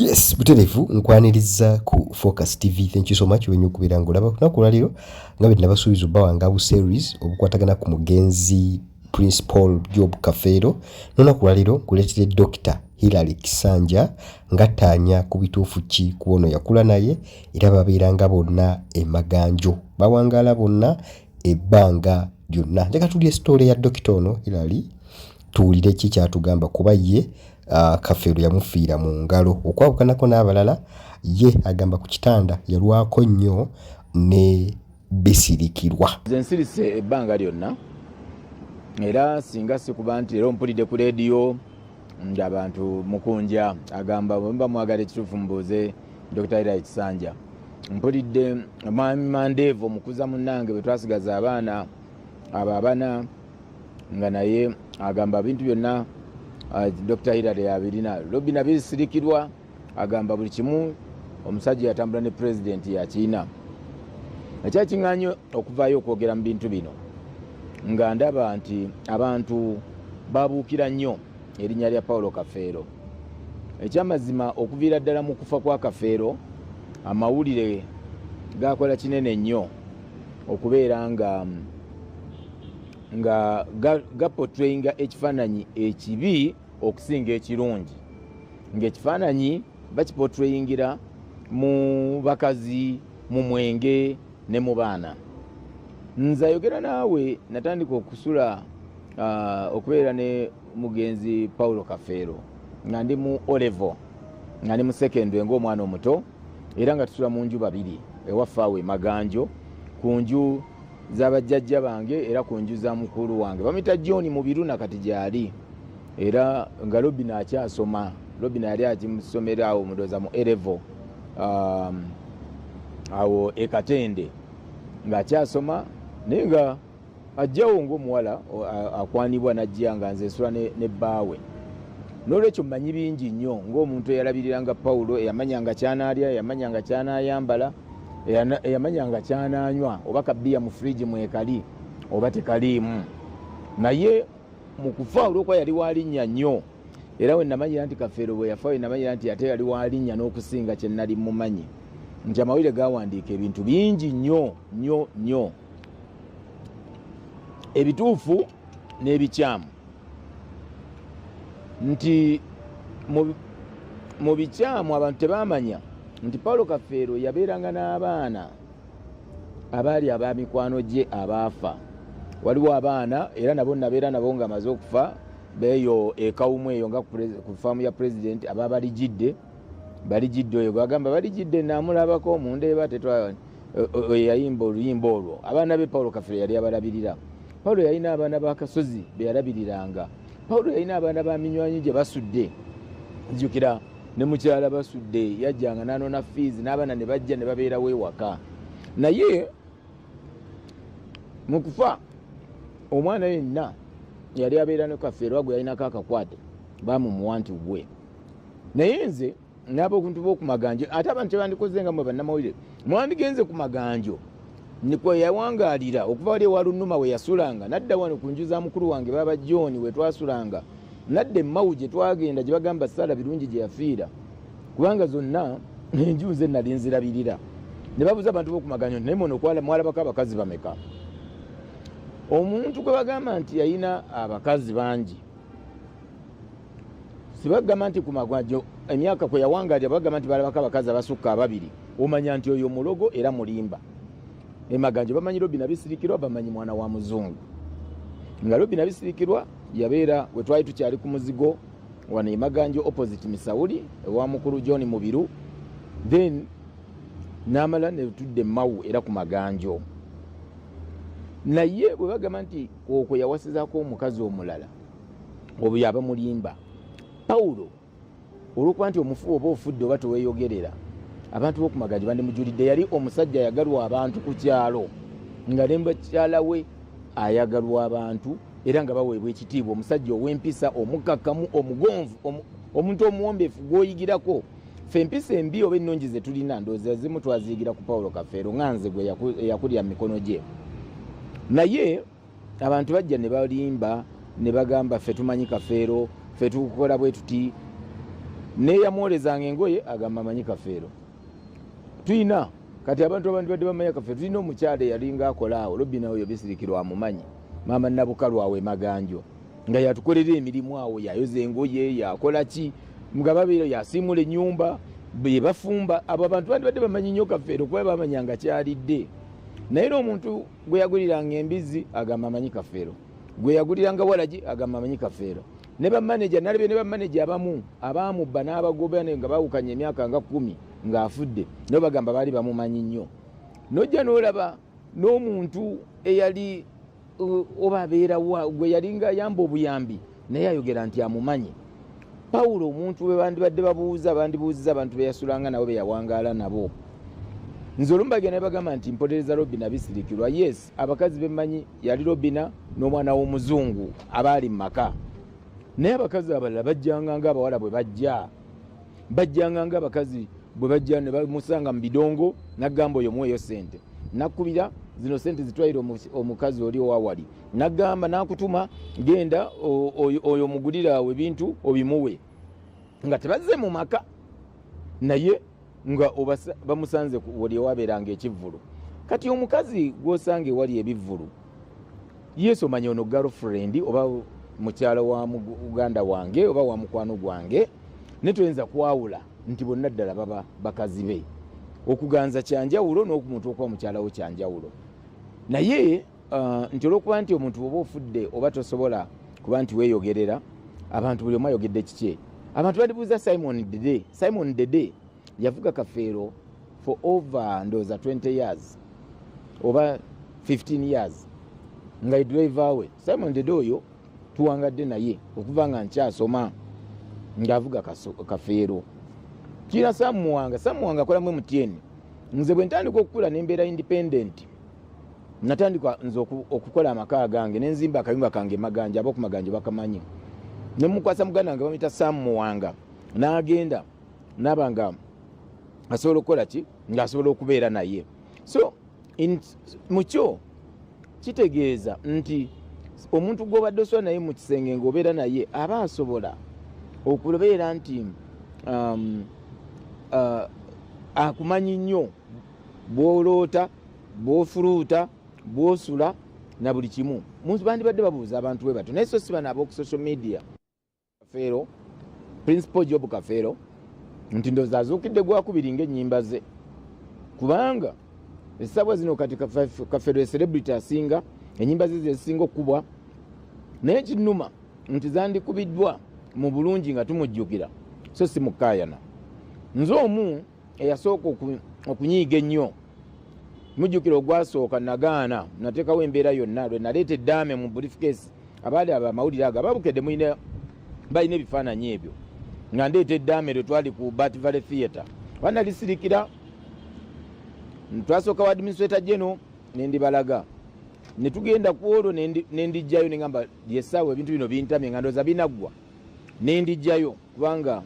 Yes, buterevu nkwaniriza ku Focus TV. Thank you so much wenyu kubira ngolaba nakulaliro ngabe nabasubizo bawanga bu series obukwatagana ku mugenzi Principal Job Kafeero nona kulaliro kuletire Dr. Hilary Kisanja ngatanya ku bituufu ki kuono yakula naye era babeeranga bonna emaganjo bawangala bonna ebbanga lyonna. Leka tulye story ya Dr. ono Hilary tuwulire ki kyatugamba kuba ye Kafeero yamufiira mu ngalo okwabukanako n'abalala ye agamba ku kitanda yalwako nnyo ne bisirikirwa. Nze nsirise ebbanga lyonna era singa sikuba nti era mpulidde ku leediyo ng'abantu mukunja agamba bwemba mwagala ekituufu mbuuze Dr. Hilary Kisanja. Mpulidde Mwami Mandeevu omukuza munnange bwe twasigaza abaana abo abana nga naye agamba bintu byonna Dr. Hilary yabirina lobina bisirikirwa agamba buli kimu omusajja yatambula ne president ya China. Ekyakiŋŋaanyo okuvaayo okwogera mu bintu bino nga ndaba nti abantu babuukira nnyo erinnya lya Paulo Kafeero. Ekyamazima okuviira ddala mu kufa kwa Kafeero amawulire gakola kinene nnyo okubeera nga gapotrayinga ekifaananyi ekibi okusinga ekirungi. Ng'ekifaananyi bakipotrayingira mu bakazi, mu mwenge ne mu baana. Nze ayogera naawe natandika okusula okubeera ne mugenzi Paulo Kafeero nga ndi mu Olevo nga ndi mu secondary ng'omwana omuto era nga tusula mu nju babiri ewaffe awo emaganjo ku nju z'abajjajja bange era ku nju za mukulu wange bamita John mu Biruna kati gyali era nga Robina akyasoma. Robina yali akimusomera awo mudoza mu Elevo awo ekatende ng'akyasoma naye nga ajjawo ng'omuwala akwanibwa najja nga nze nsula ne bbaawe. N'olwekyo mmanyi bingi nnyo ng'omuntu eyalabiriranga Paulo eyamanyanga kyanaalya eyamanyanga kyanaayambala eyamanyanga kyanaanywa oba kabbiya mu fridge mwekali oba tekaliimu. Naye mu kufa olw'okuba yali walinnya nnyo era we namanyira nti Kafeero bwe yafa we namanyira nti ate yali walinnya n'okusinga kye nali mumanyi nti amawulire gawandiika ebintu bingi nnyo nnyo nnyo ebituufu n'ebikyamu. Nti mu bikyamu abantu tebamanya nti Paulo Kafeero yabeeranga n'abaana abaali abamikwano gye abaafa. Waliwo abaana era nabo nabeera nabo nga maze okufa beeyo ekawumu eyo nga ku faamu ya president aba balijidde oyo gwagamba balijidde naamulabako mundeeba yayimba oluyimba olwo. Abaana be Paulo Kafeero yali abalabirira. Paulo yalina abaana b'akasozi be yalabiriranga. Paulo yalina abaana ba minywanyi gye basudde. Nzijukira ne mukyala basudde yajjanga n'anoona fees n'abaana ne bajja ne babeerawo ewaka. Naye mu kufa omwana yenna yali abeera ne Kafeero gwe yalinako akakwate baamumuwa nti gwe. Naye nze n'abokuntu b'okumaganjo ate abantu tebandikoze nga mwe bannamawulire mwandigenze ku maganjo nikwe yawangaalira okuva wali ewa Lunnuma we yasulanga nadda wano ku nju za mukulu wange baba John we twasulanga nadda emawu gye twagenda gye bagamba Sala Birungi gye yafiira kubanga zonna enju nze nali nzirabirira. Ne babuza abantu b'okumaganjo naye muno mwalabako abakazi bameka. Omuntu gwe bagamba nti yalina abakazi bangi sibagamba nti ku maganjo emyaka kwe yawangaalira bagamba nti balabako abakazi abasukka ababiri omanya nti oyo mulogo era mulimba. Emaganjo bamanyi Robina Bisirikirwa bamanyi mwana wa muzungu. Nga Robina Bisirikirwa yabeera we twali tukyali ku muzigo wano emaganjo opposite Misawuli ewa mukulu John Mubiru then n'amala ne tudde mawu era ku maganjo. Naye bwe bagamba nti okwo yawasizaako omukazi omulala obwo yaba mulimba. Paulo olwokuba nti omufu oba ofudde oba teweeyogerera abantu b'okumaganjo bandimujulidde yali omusajja ayagalwa abantu ku kyalo nga ne mukyala we ayagalwa abantu era nga baweebwa ekitiibwa. Omusajja ow'empisa omukakkamu omugonvu omuntu omuwombeefu gw'oyigirako. Ffe empisa embi oba ennungi ze tulina ndowooza zimu twaziyigira ku Paulo Kafeero nga nze gwe yakulya mu mikono gye. Naye abantu bajja ne balimba ne bagamba ffe tumanyi Kafeero ffe tukukola bwe tuti neyamwolezanga engoye agamba amanyi Kafeero. Tuyina kati abantu abandi badde bamanyi Kafeero. Tulina omukyala yalinga akola awo Robina oyo Bisirikirwa amumanyi, maama Nabukalu awe Maganjo, nga yatukolera emirimu awo, yayoza engoye, yakola ki, nga babeera yasimula ennyumba, be bafumba. Abo abantu bandi badde bamanyi nnyo Kafeero kuba bamanyanga kyalidde. Naye omuntu gwe yaguliranga embizi agamba amanyi Kafeero, gwe yaguliranga walagi agamba amanyi Kafeero. Ne bamaneja nalabye ne bamaneja abamu abamubba n'abagoba nga bawukanye emyaka nga 10 ng'afudde, nabo bagamba baali bamumanyi nnyo. Nojja n'olaba n'omuntu eyali oba abeerawa gwe yalinga ayamba obuyambi naye ayogera nti amumanyi. Pawulo omuntu we bandibadde babuuza bandibuuziza abantu be yasulanga nabo be yawangaala nabo. Nze olumu bagenda ne bagamba nti mpotereza Robina Bisirikirwa. Yes, abakazi bemmanyi yali Robina n'omwana w'omuzungu abaali mu maka. Naye abakazi abalala bajjanga ng'abawala bwe bajjanga ng'abakazi bwe bajja ne bamusanga mu bidongo n'agamba oyo muweeyo ssente. Nakubira zino ssente zitwalire omukazi oli owawali. N'agamba n'akutuma genda oyo mugulira awo ebintu obimuwe. Nga tebazze mu maka. Naye nga bamusanze wali wabeeranga ekivvulu. Kati omukazi gw'osanga ewali ebivvulu, Yesu omanyi ono girlfriend oba mukyala wa muganda wange oba wa mukwano gwange, ne tuyinza kwawula nti bonna ddala baba bakazi be. Okuganza kyanjawulo n'omuntu okuba mukyala we kyanjawulo. Naye nti olw'okuba nti omuntu oba ofudde oba tosobola kuba nti weeyogerera, abantu buli omu ayogedde kiki. Abantu balibuuza Simon Dede yavuga Kafeero for over ndowooza 20 years oba 15 years nga idriver we. Simon Dede oyo tuwangadde naye okuva nga nkyasoma ng'avuga Kafeero. Kina Samuwanga akolamu MTN. Nze bwe ntandika okukula nembeera independent, natandika nze okukola amaka gange nenzimba akayumba kange Maganja, abo ku Maganja bakamanyi. Ne mukwasa muganda nga bamita Samuwanga n'agenda nabanga asobola okukola ki ng'asobola okubeera naye. So mukyo kitegeeza nti omuntu gw'obadde osobola naye mu kisenge ng'obeera naye aba asobola okubeera nti akumanyi nnyo bw'oloota, bw'ofuluuta, bw'osula na buli kimu. Muntu bandibadde babuuza abantu bwe bato, naye so si bano ab'oku social media. Kafeero, Principal Job Kafeero, nti ndowooza azuukidde gwakubiri ng'ennyimba ze. Kubanga essabwa zino kati Kafeero ye celebrity asinga, ennyimba ze zezisinga okubwa, naye kinnuma nti zandikubiddwa mu bulungi nga tumujjukira, so si mukaayana. Nze omu eyasooka okunyiiga ennyo, mujjukira ogwasooka nagaana, nateekawo embeera yonna lwe naleeta eddaame mu briefcase. Abaali amawulire ago ababukedde balina ebifaananyi ebyo, nga ndeeta eddaame lwe twali ku Bat Valley Theatre. Banalisirikira, twasooka wa administrator general nendibalaga, ne tugenda ku olwo nendijjayo nengamba lyessaawa ebintu bino bintamye nga ndowooza binaggwa, nendijjayo kubanga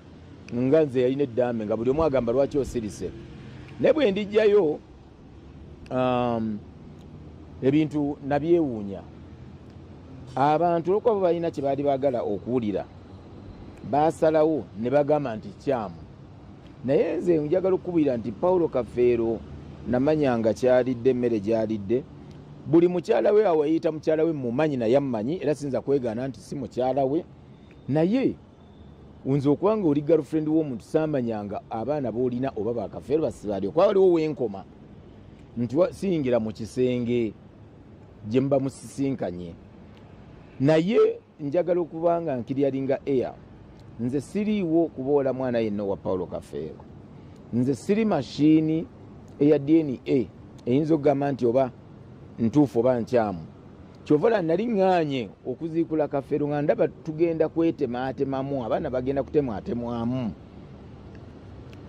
nga nze yalina eddaame nga buli omu agamba lwaki osirise. Naye bwe ndijjayo ebintu nabyewuunya. Abantu olwokuba balina kye baali baagala okuwulira, baasalawo ne bagamba nti kyamu. Naye nze njagala okukubira nti Paulo Kafeero namanyanga kyalidde, emmere gyalidde. Buli mukyala we awo yayita mukyala we mumanyi naye amumanyi, era sinza kwegaana nti si mukyala we. Naye nze okuba nga oli girlfriend w'omuntu saamanyanga abaana boolina oba ba Kafeero basibalyo. Kuba waliwo wenkoma nti siyingira mu kisenge gye muba musisinkanye. Naye njagala okuba nga nkiryalinga air. Nze siriiwo kuboola mwana yenna wa Paulo Kafeero. Nze siri mashini eya DNA eyinza okugamba nti oba ntuufu oba nkyamu. Kyovola nali ŋŋaanye okuziikula Kafeero nga ndaba tugenda kwetematemamu, abaana bagenda kutemwatemwamu.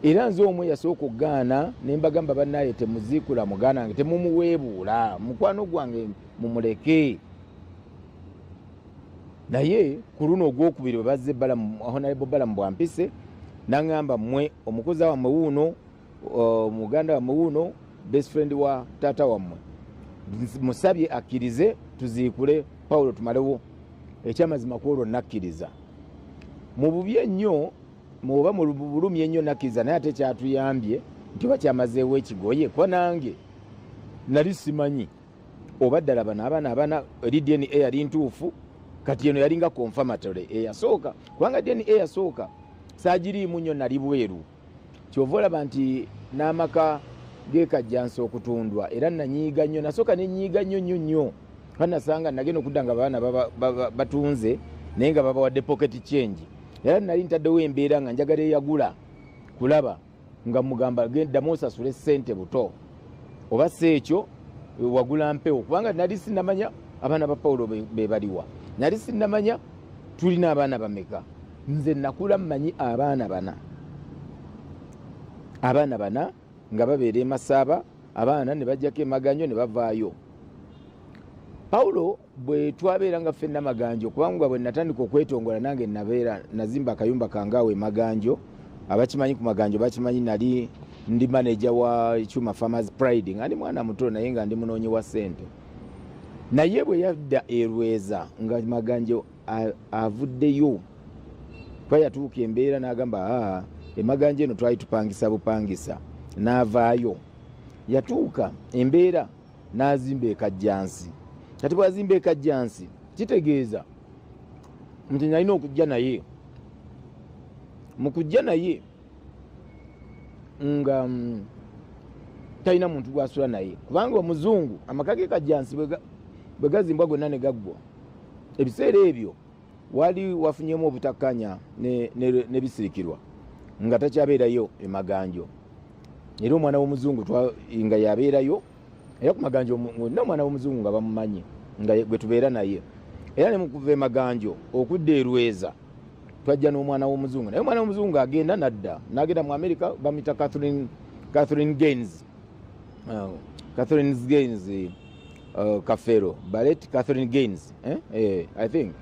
Era nze omwe yasooka okugaana ne mbagamba bannaaye temuziikula mugaana wange, temumuweebuula, mukwano gwange mumuleke. Naye ku luno ogwokubiri bwe bazze Honorable Balamu Bwampise n'aŋŋamba mmwe omukozi wammwe wuuno, muganda wammwe wuuno, best friend wa taata wammwe, musabye akkirize tuziikule Paulo tumalewo. Ekyamazima ku olwo nakkiriza. Mu bubi ennyo muba mu bulumi ennyo nakkiriza naye ate kyatuyambye nti bakyamazeewo ekigoye kuba nange nali simanyi oba ddala bano abaana eri DNA yali ntuufu kati eno yalinga confirmatory eyasooka kubanga DNA eyasooka saagiriimu nnyo nali bweru kyova olaba nti n'amaka geekajjansi okutundwa era nanyiiga nnyo nasooka nenyiiga nnyo kanasanga nagenda okudda nga abaana batunze naye nga babawadde pocket change era nali ntaddewo embeera nga njagala eyagula kulaba nga mugamba ddamu osasule ssente buto oba si ekyo wagula mpewo kubanga nali sinnamanya abaana ba Pawulo be baliwa nali sinnamanya tulina abaana bameka nze nakula mmanyi abaana bana nga babeera Masaba abaana ne bajjako Maganjo ne bavaayo. Pawulo bwe twabeera nga ffenna Maganjo kubanga bwe natandika okwetongola nange nabeera nazimba akayumba kangawe Maganjo abakimanyi ku Maganjo bakimanyi nali ndi manager wa Chuma Farmers Pride nga ndi mwana muto naye nga ndi munoonyi wa ssente naye bwe yadda Erweza nga Maganjo avuddeyo twayatuuka embeera n'agamba Maganjo eno twali tupangisa bupangisa n'avaayo yatuuka embeera n'azimba ekajjansi kati bwazimba ekajjansi kitegeeza nti nalina okujja naye mu kujja naye nga talina muntu gwasula naye kubanga omuzungu amaka ge kajjansi bwe gazimbwa gonna ne gaggwa ebiseera ebyo wali wafunyemu obutakkanya ne bisirikirwa nga takyabeerayo Maganjo era omwana w'omuzungu nga yabeerayo era ku Maganjo n'omwana w'omuzungu nga bamumanyi nga gwe tubeera naye era ne mukuva Maganjo okudda Erweza twajja n'omwana w'omuzungu naye omwana w'omuzungu agenda n'agenda mu America bamuyita Catherine Gaines Kafero Barrett Catherine Gaines I think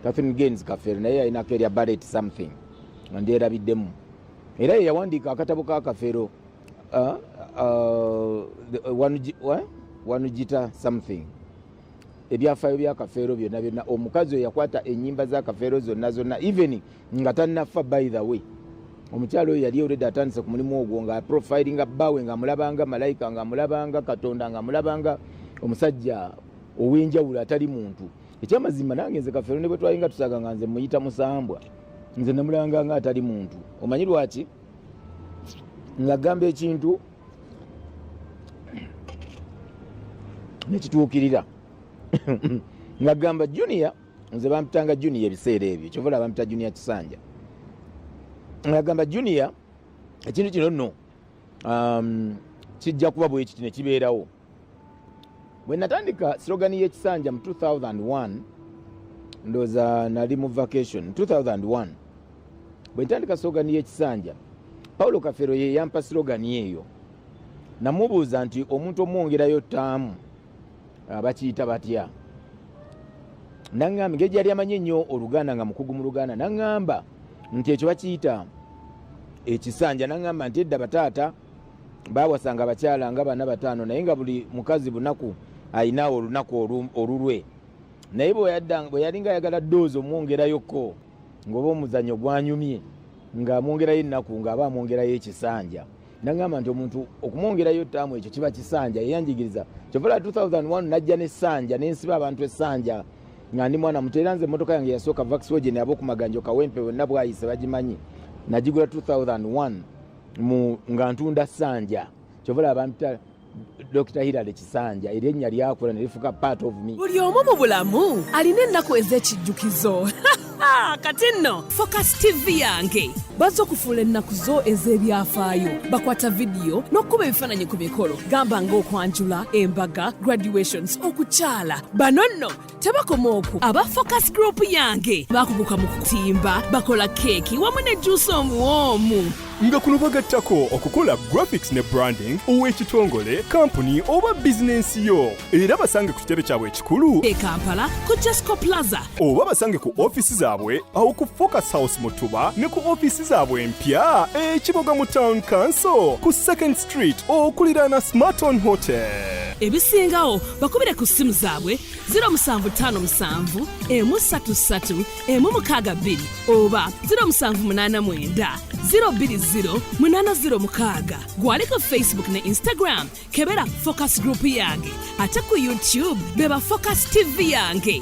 Catherine Gaines Kafero naye alinako erya Barrett something ndyerabiddemu era yawandiika akatabo ka Kafero wanujita something ebyafaayo bya Kafero byonna omukazi oyo yakwata ennyimba za Kafero zonna even nga tannafa by the way omukyalo oyo yali already atandise ku mulimu ogwo nga profilinga bbawe nga mulabanga malayika nga mulabanga Katonda nga mulabanga omusajja ow'enjawulo atali muntu ekyamazima nange nze Kafero ne bwe twalinga tusaga nga nze muyita musambwa nze namulanga nga atali muntu omanyi lwaki ngagamba ekintu nekituukirira ngagamba Junior nze bampitanga Junior ebiseera ebyo kyovola bampita Junior Kisanja ngagamba Junior ekintu kino nno kijja kuba bwe kiti ne kibeerawo bwe natandika slogan y'Ekisanja mu 2001 ndowooza nali mu vacation 2001 bwe ntandika slogan y'Ekisanja Paulo Kafero ye yampa slogan eyo namubuuza nti omuntu omwongerayo ttaamu bakiyita batya naŋŋamba ngeri yali amanyi ennyo Oluganda nga mukugu mu Luganda naŋŋamba nti ekyo bakiyita Ekisanja naŋŋamba nti edda bataata baawasanga abakyala nga 4-5 naye nga buli mukazi bunaku ayinaawo olunaku olulwe naye bwe yalinga ayagala ddoozi omwongerayoko ng'oba omuzannyo gwanyumye ng'amwongerayo ennaku ng'aba amwongerayo Ekisanja naŋŋamba nti omuntu okumwongerayo ttaamu ekyo kiba Kisanja yeyanjigiriza kyovola 2001 najja n'essanja n'ensiba abantu essanja nga ndi mwana muto era nze emmotoka yange yasooka Volkswagen abo ku Maganjo Kawempe bonna bwayise bagimanyi nagigula 2001 nga ntunda ssanja kyovola bampita Dr. Hilary Kisanja erinnya lyakula ne lifuka part of me. Buli omu mu bulamu alina ennaku ez'ekijjukizo kati nno Focus TV yange bazze okufuula ennaku zo ez'ebyafaayo bakwata vidiyo n'okkuba ebifaananyi ku mikolo gamba ng'okwanjula embaga graduations okukyala bano nno tebakoma okwo aba Focus Group yange bakubuka mu kutimba bakola keeki wamu ne juice omuwoomu nga kuno bagattako okukola graphics ne branding ow'ekitongole kampuni oba bizinensi yo era basange ku kitebe kyabwe ekikulu e Kampala ku Jesco Plaza oba basange ku ofisi zaabwe awo ku Focus House Mutuba ne ku ofisi zaabwe empya Kiboga mu Town Council ku 2nd Street okuliraana Smarton Hotel. ebisingawo bakubire ku ssimu zaabwe 0757 133 162 oba 0789 020 806. Gwaliko Facebook ne Instagram kebera Focus Group yange ate ku YouTube beba Focus TV yange.